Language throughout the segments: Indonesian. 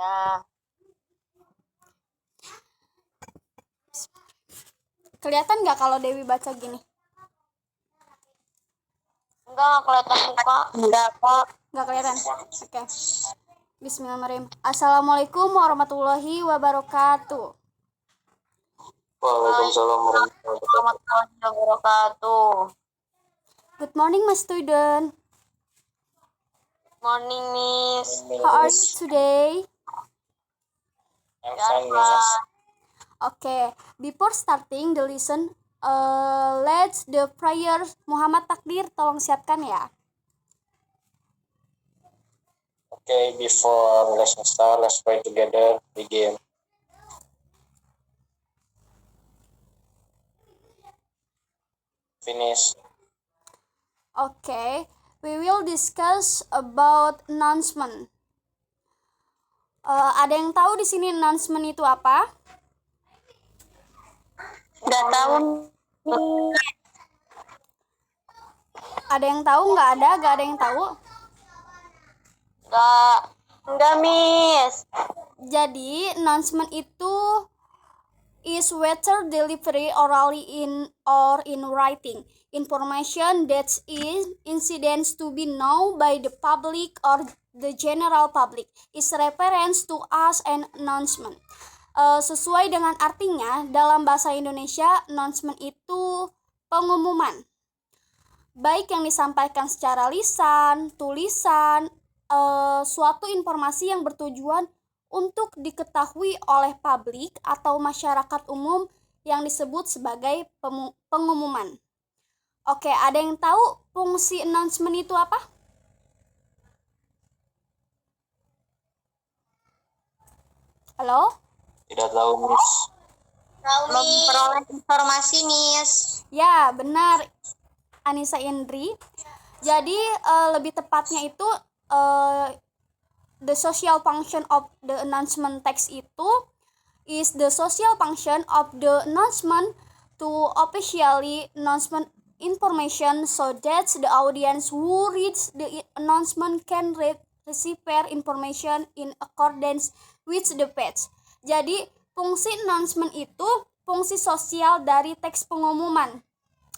Ya, Kelihatan nggak kalau Dewi baca gini? enggak kelihatan muka. Enggak, Pak. Nggak kelihatan? Oke. Bismillahirrahmanirrahim. Assalamualaikum warahmatullahi wabarakatuh. Waalaikumsalam Warahmatullahi wabarakatuh. Good morning, my student. Morning, Miss. How are you today? Ya, Pak. Okay, before starting the lesson, let's the prayer Muhammad Takdir, tolong siapkan ya. Okay, before lesson start, let's pray together. Begin. Finish. Okay, we will discuss about announcement. Ada yang tahu di sini announcement itu apa? Enggak tahu. Ada yang tahu? Nggak ada? Nggak ada yang tahu? Enggak, Miss. Jadi announcement itu is whether delivery orally or in writing information that is incidents to be known by the public or the general public is reference to as an announcement. Sesuai dengan artinya, dalam bahasa Indonesia announcement itu pengumuman, baik yang disampaikan secara lisan, tulisan, suatu informasi yang bertujuan untuk diketahui oleh publik atau masyarakat umum yang disebut sebagai pengumuman. Oke, ada yang tahu fungsi announcement itu apa? Halo? Tidak tahu, Miss. Memperoleh informasi, Miss. Ya, benar, Anissa Indri. Jadi lebih tepatnya itu the social function of the announcement text itu is the social function of the announcement to officially announcement information so that the audience who reads the announcement can receive information in accordance with the page. Jadi fungsi announcement itu fungsi sosial dari teks pengumuman,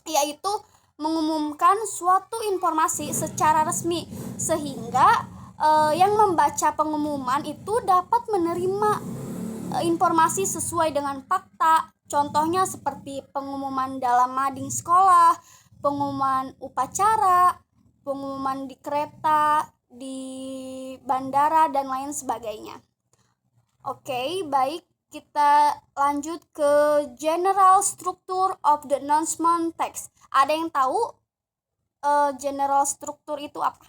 yaitu mengumumkan suatu informasi secara resmi sehingga yang membaca pengumuman itu dapat menerima informasi sesuai dengan fakta. Contohnya seperti pengumuman dalam mading sekolah, pengumuman upacara, pengumuman di kereta, di bandara, dan lain sebagainya. Oke, baik, kita lanjut ke general structure of the announcement text. Ada yang tahu general structure itu apa?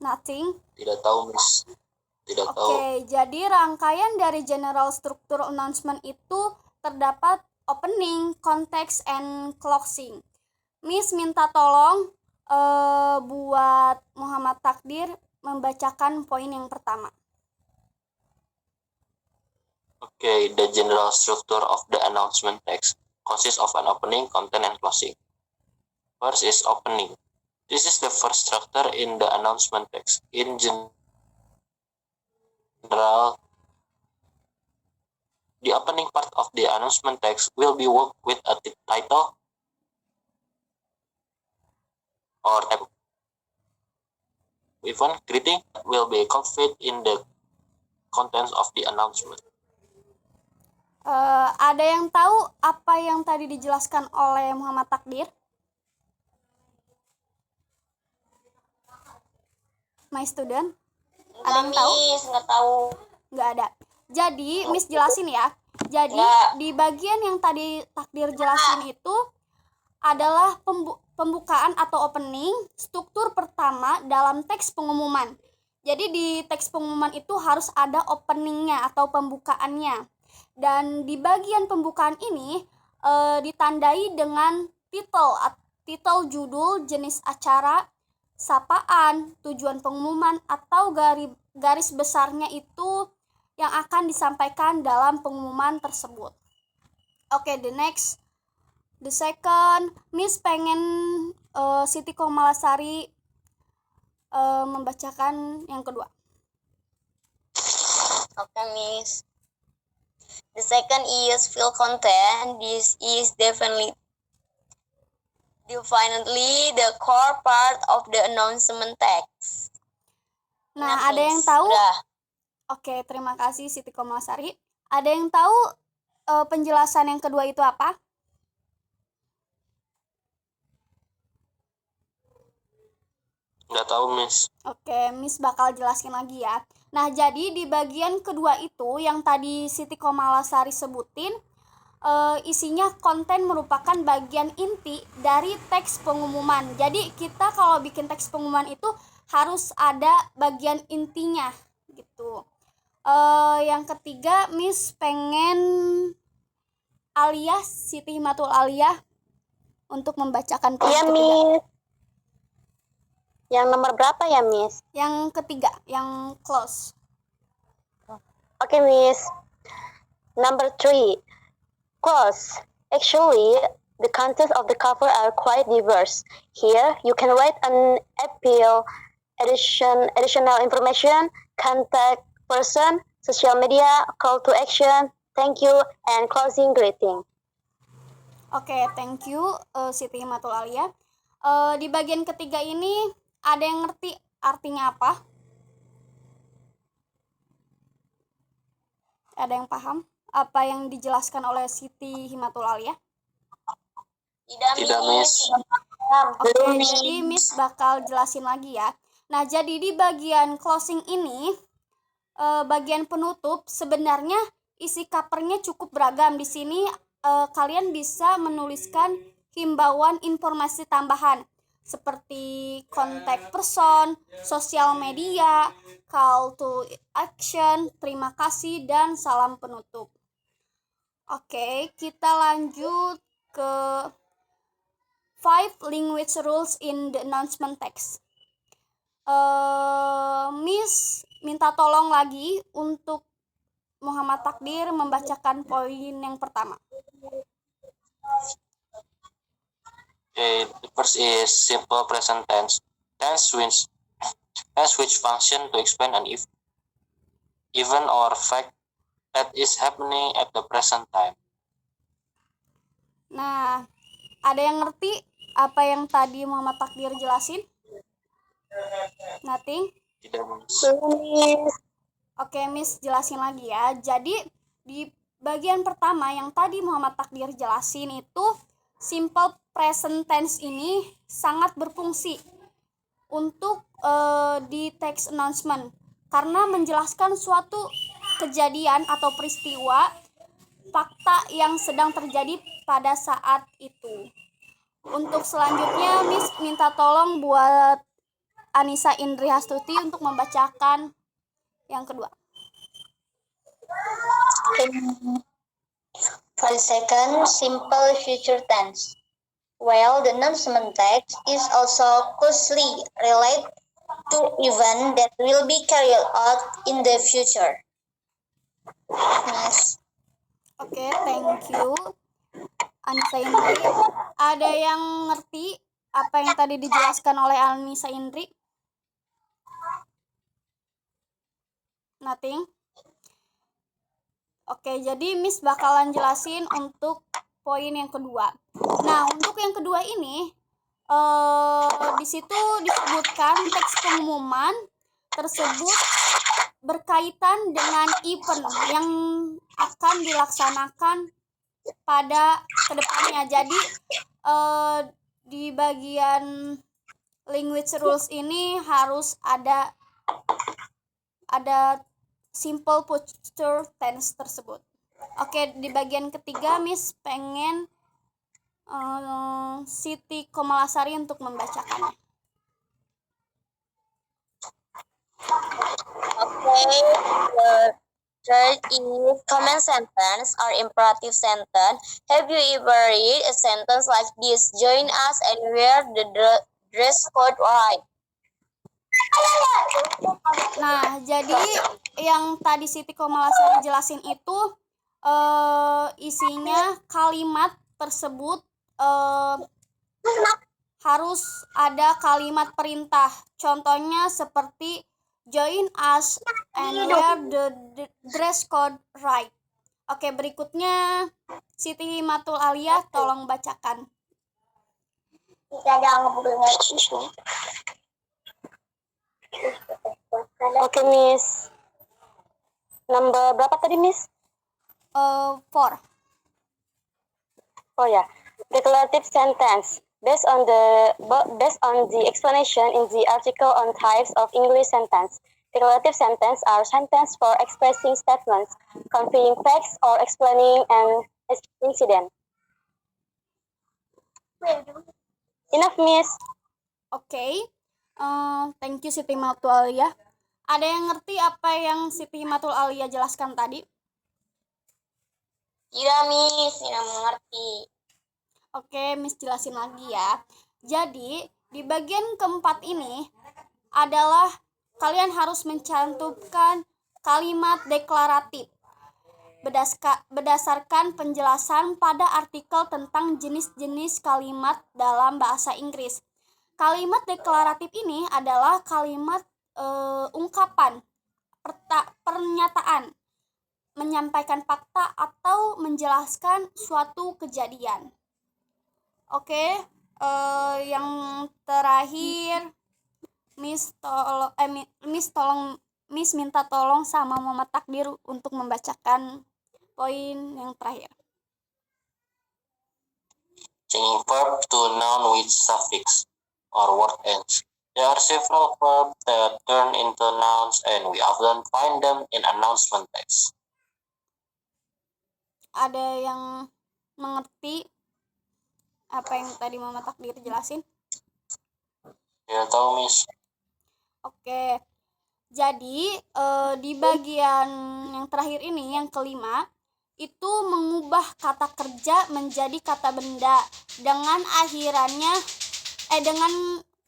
Nothing? Tidak tahu, Miss. Tidak tahu. Oke, jadi rangkaian dari general structure announcement itu terdapat opening, context, and closing. Miss minta tolong buat Muhammad Takdir membacakan poin yang pertama. Okay, the general structure of the announcement text consists of an opening, content, and closing. First is opening. This is the first structure in the announcement text. In general, the opening part of the announcement text will be worked with a title or type. Even greeting will be conveyed in the contents of the announcement. Ada yang tahu apa yang tadi dijelaskan oleh Muhammad Takdir? My student? Ada yang tahu? Miss, enggak tahu. Nggak ada. Jadi Miss jelasin ya. Jadi di bagian yang tadi Takdir jelasin itu adalah pembukaan atau opening, struktur pertama dalam teks pengumuman. Jadi di teks pengumuman itu harus ada openingnya atau pembukaannya. Dan di bagian pembukaan ini ditandai dengan titel judul, jenis acara, sapaan, tujuan pengumuman, atau garis besarnya itu yang akan disampaikan dalam pengumuman tersebut. Oke, the second, Miss pengen Siti Komalasari membacakan yang kedua. Okay, Miss. The second is field content. This is definitely the core part of the announcement text. Nah, ada yang tahu? Udah. Oke, terima kasih Siti Komalasari. Ada yang tahu penjelasan yang kedua itu apa? Nggak tahu, Miss. Oke, Miss bakal jelasin lagi ya. Nah, jadi di bagian kedua itu yang tadi Siti Komalasari sebutin, isinya konten merupakan bagian inti dari teks pengumuman. Jadi kita kalau bikin teks pengumuman itu harus ada bagian intinya gitu. Yang ketiga, Miss pengen Aliyah, Siti Himatul Aliyah untuk membacakan poin Iya, ketiga. Miss. Yang nomor berapa ya, Miss? Yang ketiga, yang close. Okay, Miss. Number 3. Close. Actually, the contents of the cover are quite diverse. Here, you can write an appeal, additional information, contact person, social media, call to action, thank you, and closing greeting. Oke, thank you Siti Himatul Aliyah. Di bagian ketiga ini ada yang ngerti artinya apa? Ada yang paham apa yang dijelaskan oleh Siti Himatul Aliyah? Tidak, Miss. Oke, jadi Miss bakal jelasin lagi ya. Nah, jadi di bagian closing ini, bagian penutup, sebenarnya isi covernya cukup beragam. Di sini kalian bisa menuliskan himbauan informasi tambahan seperti kontak person, sosial media, call to action, terima kasih, dan salam penutup. Oke, kita lanjut ke 5 language rules in the announcement text. Miss minta tolong lagi untuk Muhammad Takdir membacakan poin yang pertama. Okay, the first is simple present tense. Tense which function to explain an event or fact that is happening at the present time. Nah, ada yang ngerti apa yang tadi Muhammad Takdir jelasin? Nothing? Tidak, Miss. Oke, Miss jelasin lagi ya. Jadi di bagian pertama yang tadi Muhammad Takdir jelasin itu simple present tense ini sangat berfungsi untuk di text announcement karena menjelaskan suatu kejadian atau peristiwa fakta yang sedang terjadi pada saat itu. Untuk selanjutnya Miss minta tolong buat Anissa Indri Hastuti untuk membacakan yang kedua. For the second, simple future tense. Well, the announcement text is also closely related to event that will be carried out in the future. Yes. Oke, thank you Anissa Indri. Ada yang ngerti apa yang tadi dijelaskan oleh Anissa Indri? Nothing? Oke, jadi Miss bakalan jelasin untuk poin yang kedua. Nah, untuk yang kedua ini, di situ disebutkan teks pengumuman tersebut berkaitan dengan event yang akan dilaksanakan pada kedepannya. Jadi di bagian language rules ini harus ada simple future tense tersebut. Oke, di bagian ketiga Miss pengen Siti Komalasari untuk membacakannya. Okay, the third is command sentence or imperative sentence. Have you ever read a sentence like this? Join us and wear the dress code right. Nah, jadi yang tadi Siti Komalasari jelasin itu isinya kalimat tersebut harus ada kalimat perintah. Contohnya seperti join us and wear the dress code right. Oke, berikutnya Siti Himatul Aliyah tolong bacakan. Oke, Miss. Number berapa tadi, Miss? 4. Oh ya, declarative sentence. Based on the explanation in the article on types of English sentence, declarative sentence are sentences for expressing statements, conveying facts, or explaining an incident. Enough, Miss. Oke. Thank you Siti Himatul Aliyah. Ada yang ngerti apa yang Siti Himatul Aliyah jelaskan tadi? Tidak, Miss. Tidak mengerti. Oke, Miss jelasin lagi ya. Jadi, di bagian keempat ini adalah kalian harus mencantumkan kalimat deklaratif berdasarkan penjelasan pada artikel tentang jenis-jenis kalimat dalam bahasa Inggris. Kalimat deklaratif ini adalah kalimat ungkapan, pernyataan, menyampaikan fakta atau menjelaskan suatu kejadian. Oke, yang terakhir Miss minta tolong sama Muhammad Takdir untuk membacakan poin yang terakhir. Changing verb to noun with suffix or word ends. There are several verbs that turn into nouns and we often find them in announcement text. Ada yang mengerti apa yang tadi Mama Takdir jelasin? Ya tahu, Miss. Oke, jadi di bagian yang terakhir ini, yang kelima, itu mengubah kata kerja menjadi kata benda dengan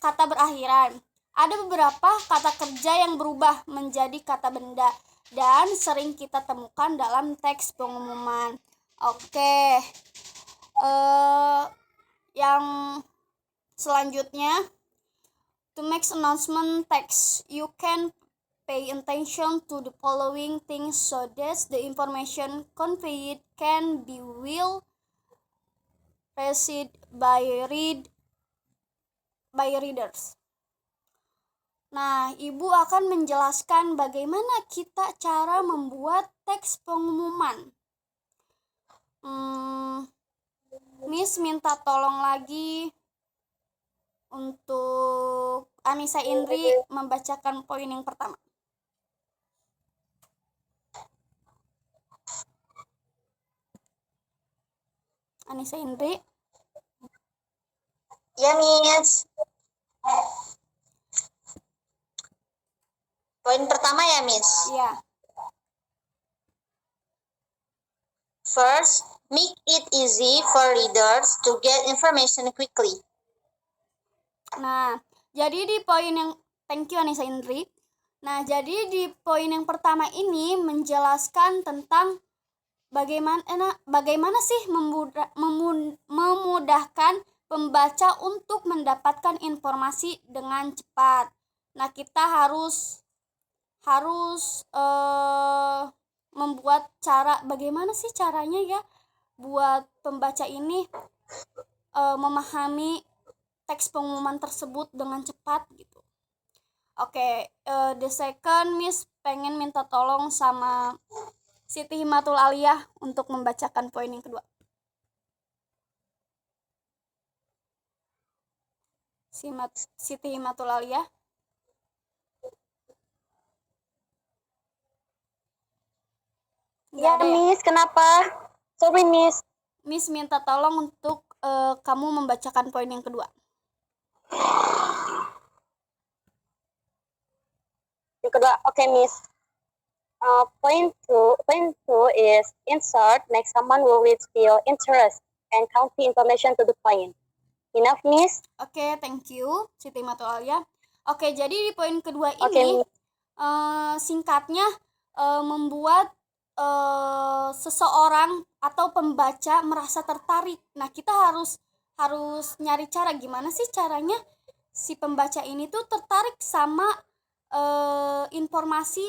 kata berakhiran. Ada beberapa kata kerja yang berubah menjadi kata benda dan sering kita temukan dalam teks pengumuman. Oke, yang selanjutnya, to make announcement text, you can pay attention to the following things so that the information conveyed can be well received by readers. Nah, Ibu akan menjelaskan bagaimana kita cara membuat teks pengumuman. Miss minta tolong lagi untuk Anissa Indri membacakan poin yang pertama. Anissa Indri. Ya, Miss. Poin pertama ya, Miss. Ya. First, make it easy for readers to get information quickly. Nah, jadi di poin yang thank you Anissa Indri. Nah, jadi di poin yang pertama ini menjelaskan tentang bagaimana sih memudahkan pembaca untuk mendapatkan informasi dengan cepat. Nah, kita harus membuat bagaimana sih caranya ya buat pembaca ini memahami teks pengumuman tersebut dengan cepat gitu. Oke, the second, Miss pengen minta tolong sama Siti Himatul Aliyah untuk membacakan poin yang kedua. Siti Himatul Aliyah. Ya, Miss, kenapa? Sorry, Miss. Miss minta tolong untuk kamu membacakan poin yang kedua. Yang kedua, oke, Miss. Point two is insert, make someone who reads feel interest and convey information to the point. Enough, Miss? Oke, thank you, Siti Himatul Aliyah. Oke, jadi di poin kedua ini, Oke, singkatnya membuat seseorang atau pembaca merasa tertarik. Nah, kita harus harus nyari cara gimana sih caranya si pembaca ini tuh tertarik sama informasi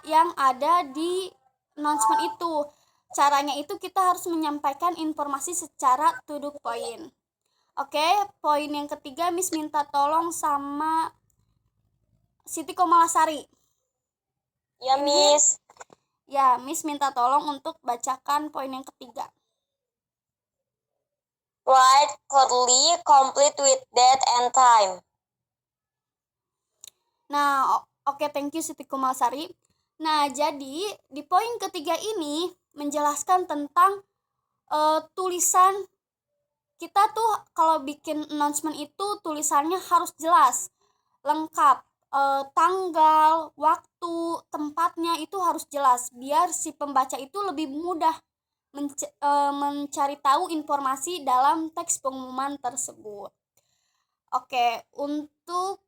yang ada di announcement itu. Caranya itu kita harus menyampaikan informasi secara to the point. Oke, poin yang ketiga Miss minta tolong sama Siti Komalasari. Ya, Miss. Ya, Miss minta tolong untuk bacakan poin yang ketiga. Write clearly, complete with date and time. Nah, oke, thank you Siti Komalasari. Nah, jadi di poin ketiga ini menjelaskan tentang tulisan kita tuh kalau bikin announcement itu tulisannya harus jelas, lengkap, tanggal, waktu, tempatnya itu harus jelas biar si pembaca itu lebih mudah mencari tahu informasi dalam teks pengumuman tersebut. Oke, untuk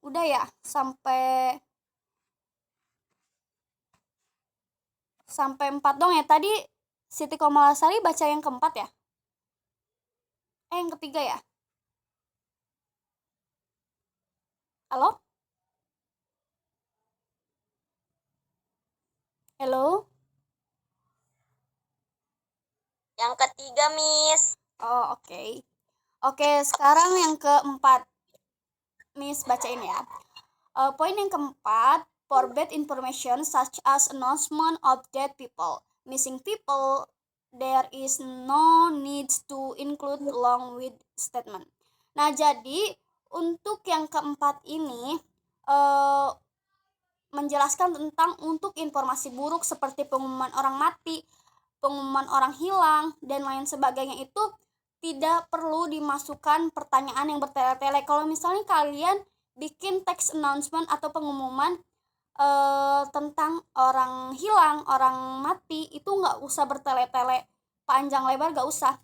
udah ya sampai 4 dong ya. Tadi Siti Komalasari baca yang keempat ya? Yang ketiga ya? Halo? Halo? Yang ketiga, Miss. Oh, oke. Oke, sekarang yang keempat. Miss bacain ya. Poin yang keempat, for bad information such as announcement of dead people, missing people, there is no need to include along with statement. Nah, jadi untuk yang keempat ini menjelaskan tentang untuk informasi buruk seperti pengumuman orang mati, pengumuman orang hilang, dan lain sebagainya itu tidak perlu dimasukkan pertanyaan yang bertele-tele. Kalau misalnya kalian bikin text announcement atau pengumuman tentang orang hilang, orang mati, itu nggak usah bertele-tele panjang lebar, nggak usah.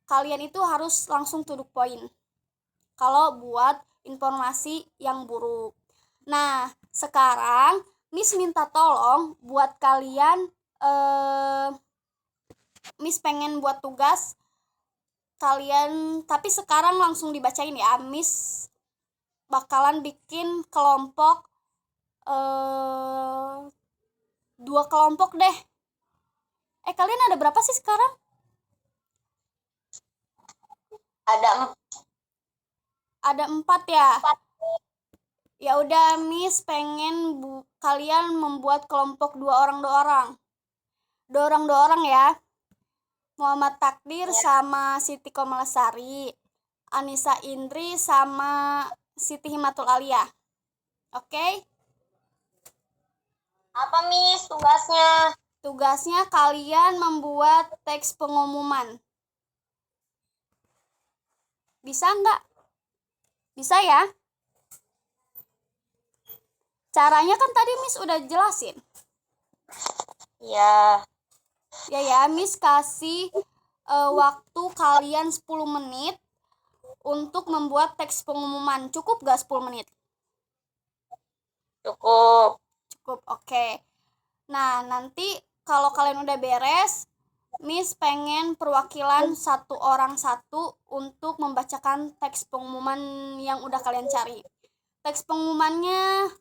Kalian itu harus langsung to the point kalau buat informasi yang buruk. Nah, sekarang Miss minta tolong buat kalian, Miss pengen buat tugas kalian, tapi sekarang langsung dibacain ya. Miss bakalan bikin kelompok 2 kelompok deh. Kalian ada berapa sih sekarang? Ada 4 ya. Ya udah, Miss pengen kalian membuat kelompok 2 orang 2 orang ya. Muhammad Takdir sama Siti Komalasari, Anissa Indri sama Siti Himatul Aliyah. Oke? Apa, Miss, tugasnya? Tugasnya kalian membuat teks pengumuman. Bisa nggak? Bisa ya? Caranya kan tadi Miss udah jelasin. Ya. Ya, Miss kasih waktu kalian 10 menit untuk membuat teks pengumuman. Cukup gak 10 menit? Cukup. Cukup, oke. Nah, nanti kalau kalian udah beres, Miss pengen perwakilan 1 orang 1 untuk membacakan teks pengumuman yang udah kalian cari. Teks pengumumannya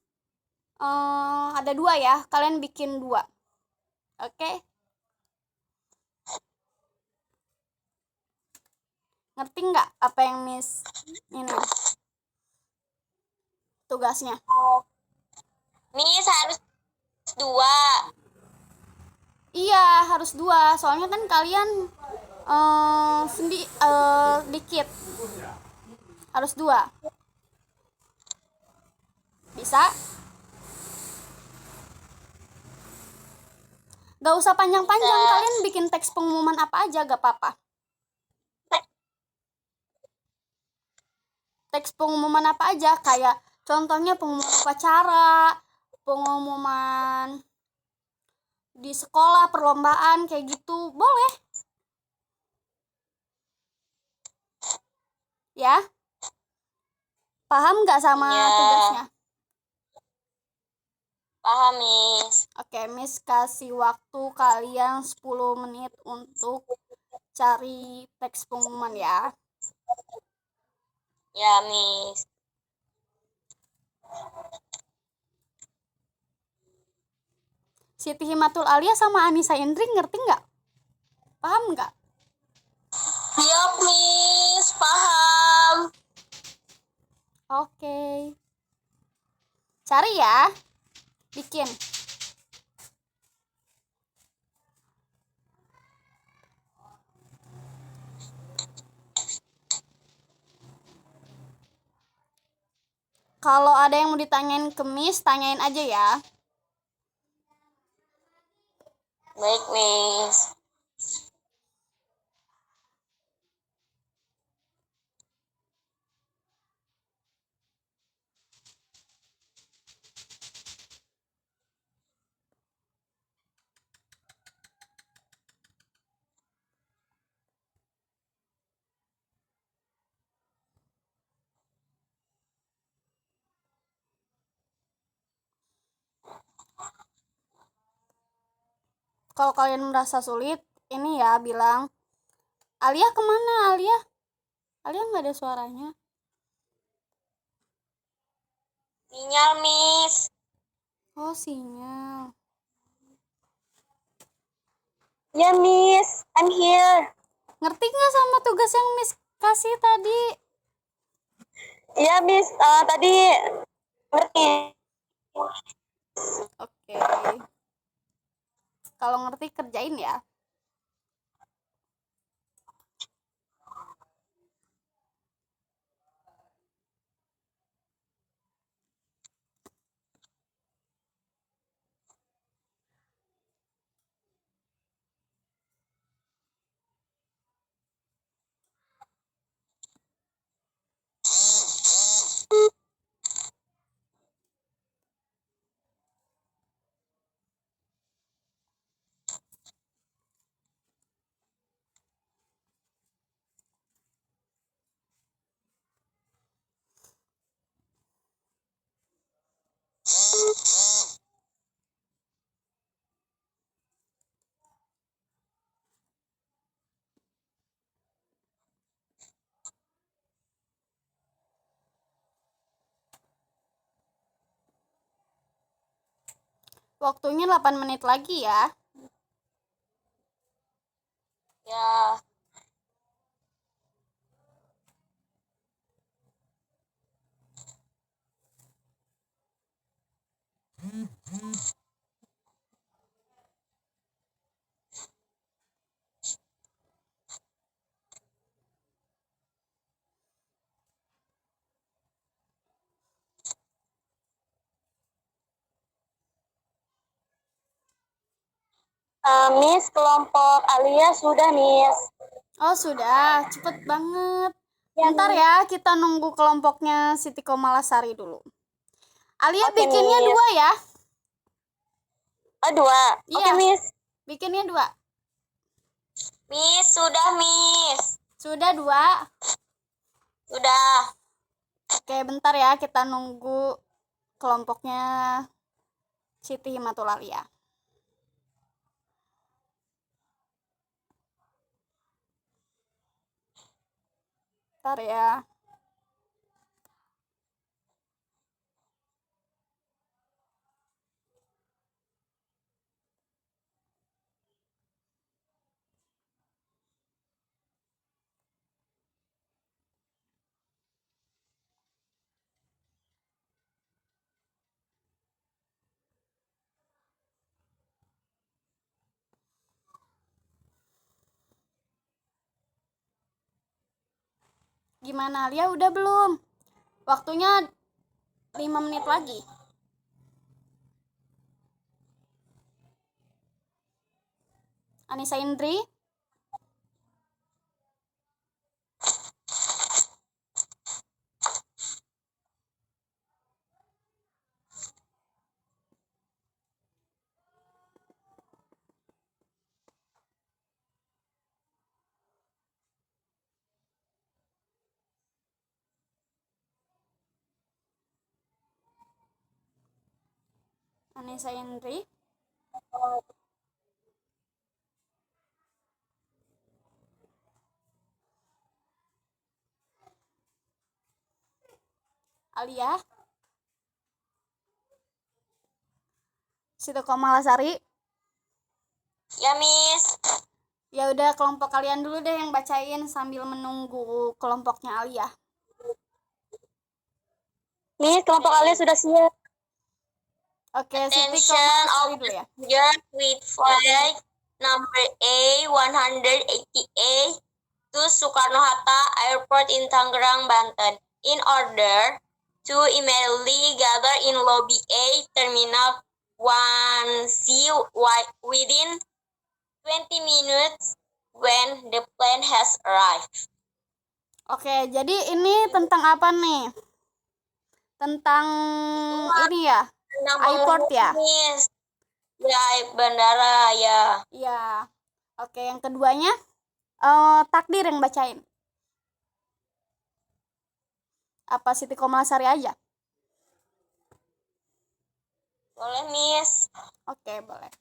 ada 2 ya, kalian bikin 2. Oke? Ngerti nggak apa yang Miss ini tugasnya? Miss harus 2. Iya, harus 2. Soalnya kan kalian dikit. Harus 2. Bisa? Gak usah panjang-panjang, kalian bikin teks pengumuman apa aja gak apa-apa. Teks pengumuman apa aja, kayak contohnya pengumuman upacara, pengumuman di sekolah, perlombaan, kayak gitu, boleh. Ya? Paham gak sama tugasnya? Paham, Miss. Oke, Miss kasih waktu kalian 10 menit untuk cari teks pengumuman ya. Ya, Miss. Siti Himatul Alia sama Anissa Indri ngerti nggak? Paham nggak? Siap, Miss. Paham. Oke. Cari ya. Bikin. Kalau ada yang mau ditanyain ke Miss, tanyain aja ya. Baik, Miss. Kalau kalian merasa sulit, ini ya bilang, Alia kemana Alia? Alia nggak ada suaranya. Sinyal, Miss. Oh, sinyal. Ya, Miss. I'm here. Ngerti nggak sama tugas yang Miss kasih tadi? Ya, Miss. Tadi ngerti. Oke. Kalau ngerti kerjain ya. Waktunya 8 menit lagi ya. Ya. Miss, kelompok Alia sudah, Miss. Oh, sudah. Cepet banget. Ya, Bentar ya, kita nunggu kelompoknya Siti Komalasari dulu. Alia Oke, bikinnya Miss. 2 ya. Oh, 2. Iya. Oke, Miss. Bikinnya 2. Miss, sudah, Miss. Sudah 2. Sudah. Oke, bentar ya, kita nunggu kelompoknya Siti Himatul Alia. Bentar ya. Gimana Alia, udah belum? Waktunya 5 menit lagi. Anissa Indri? Anissa Indri? Alia, Siti Komalasari. Ya, Miss. Ya udah, kelompok kalian dulu deh yang bacain sambil menunggu kelompoknya Alia. Miss, kelompok kalian sudah siap. Oke, Siti Attention Komalasari of dulu ya. student with flight number A188 to Soekarno-Hatta Airport in Tangerang, Banten. In order to immediately gather in lobby A, Terminal 1C within 20 minutes when the plane has arrived. Oke, jadi ini tentang apa nih? Tentang ini ya, airport ya? Miss. Ya, bandara ya. Iya. Oke, yang keduanya Takdir yang bacain. Apa Siti Komalasari aja? Boleh, Miss. Oke, boleh.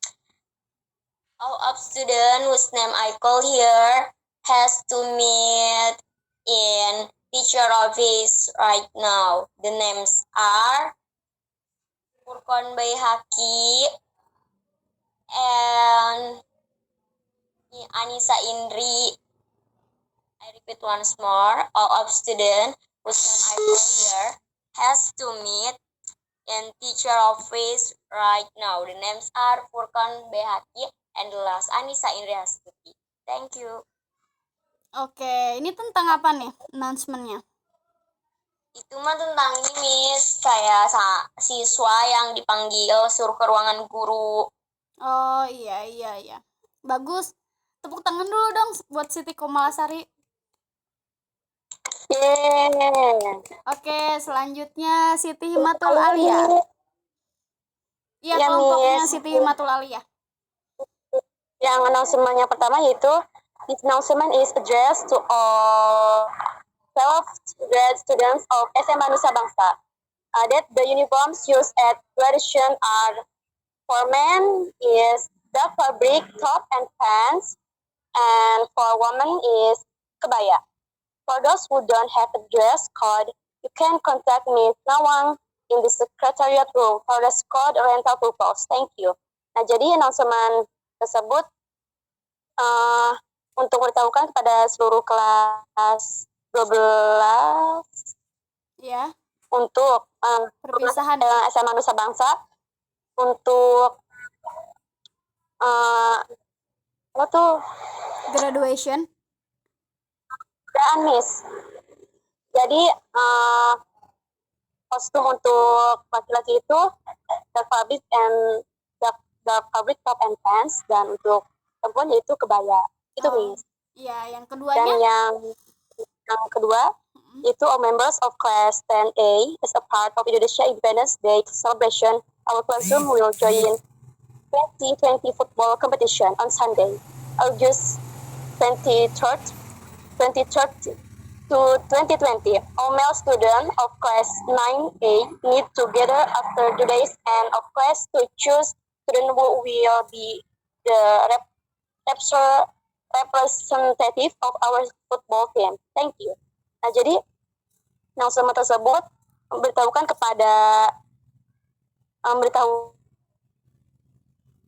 All of student whose name I call here has to meet in teacher office right now. The names are Furqan Baihaqi and Anissa Indri. I repeat once more. All of student whose name I call here has to meet in teacher office right now. The names are Furqan Baihaqi and the last Anissa Indri Astuti. Thank you. Oke, ini tentang apa nih announcement-nya? Itu mah tentang ini, Miss, kayak siswa yang dipanggil suruh ke ruangan guru. Oh, iya. Bagus. Tepuk tangan dulu dong buat Siti Komalasari. Yeay. Oke, selanjutnya Siti Himatul Alia. Iya, Ya, kelompoknya Miss. Siti Himatul Alia. Yang announcement yang pertama yaitu this announcement is addressed to all 12th grade students of SMA Nusa Bangsa. That the uniforms used at graduation are for men is dark fabric top and pants, and for women is kebaya. For those who don't have a dress code, you can contact Miss Nawang in the secretariat room for the code rental purpose. Thank you. Nah, jadi announcement tersebut untuk memberitahukan kepada seluruh kelas 12 Ya, untuk perpisahan. SMA Nusa Bangsa untuk apa tuh Graduation. Miss. Jadi kostum untuk laki-laki itu dark fabric and dark fabric top and pants, dan untuk perempuan yaitu kebaya. Itu Miss. Iya, yang Dan keduanya yang kedua itu all members of class 10A as a part of Indonesia Independence Day celebration. Our classroom will join 2020 football competition on Sunday, August 23rd to 2020. All male students of class 9A need to gather after today's end of class to choose student who will be the representative of our football team. Thank you. Nah, jadi announcement tersebut memberitahukan kepada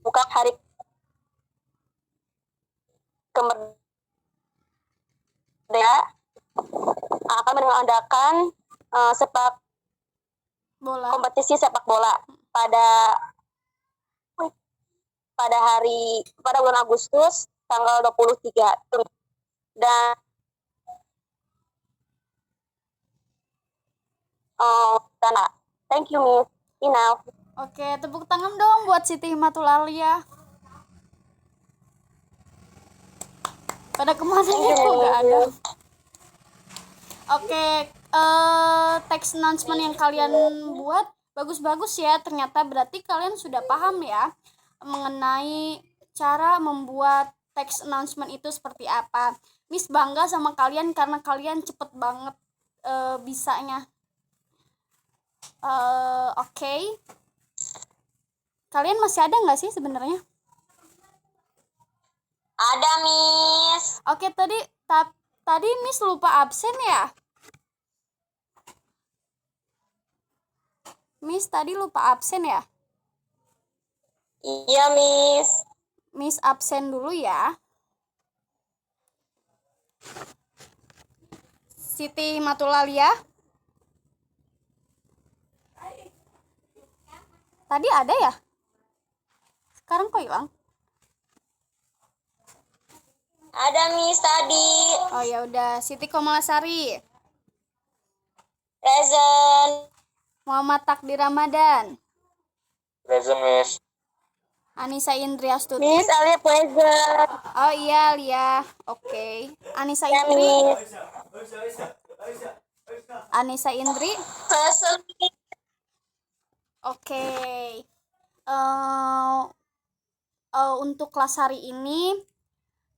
bukan hari kemerdekaan akan mengadakan bola. kompetisi sepak bola pada bulan Agustus tanggal 23. Dan thank you Miss Ina. Oke, tepuk tangan dong buat Siti Himatul Alia. Pada kemana nih kok gak ada? Oke, teks announcement yang kalian buat bagus-bagus ya. Ternyata berarti kalian sudah paham ya mengenai cara membuat teks announcement itu seperti apa. Miss bangga sama kalian karena kalian cepet banget bisanya. Oke. Kalian masih ada nggak sih sebenarnya? Ada, Miss. Oke, tadi Miss lupa absen ya? Miss tadi lupa absen ya? Iya, Miss. Miss absen dulu ya. Siti Matulalia. Tadi ada ya? Sekarang kok hilang? Ada, Miss, tadi. Oh ya udah, Siti Komalasari. Present. Muhammad Takdir Ramadan. Present, Miss. Anissa Indri Astuti. Miss Alia present. Oh iya, Lia. Oke. Anissa Ya, Indri. Miss. Anissa Indri. Present. Oke. Untuk kelas hari ini,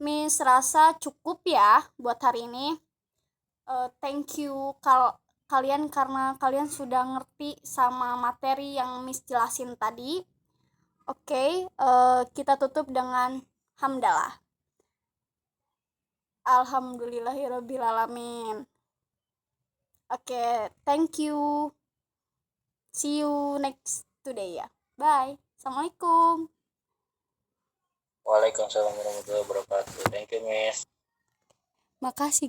Miss rasa cukup ya buat hari ini. Thank you kalian karena kalian sudah ngerti sama materi yang Miss jelasin tadi. Oke, kita tutup dengan hamdalah. Alhamdulillahirrabbilalamin. Oke, thank you. See you next today ya. Bye. Assalamualaikum. Waalaikumsalam warahmatullahi wabarakatuh. Thank you, Miss. Makasih.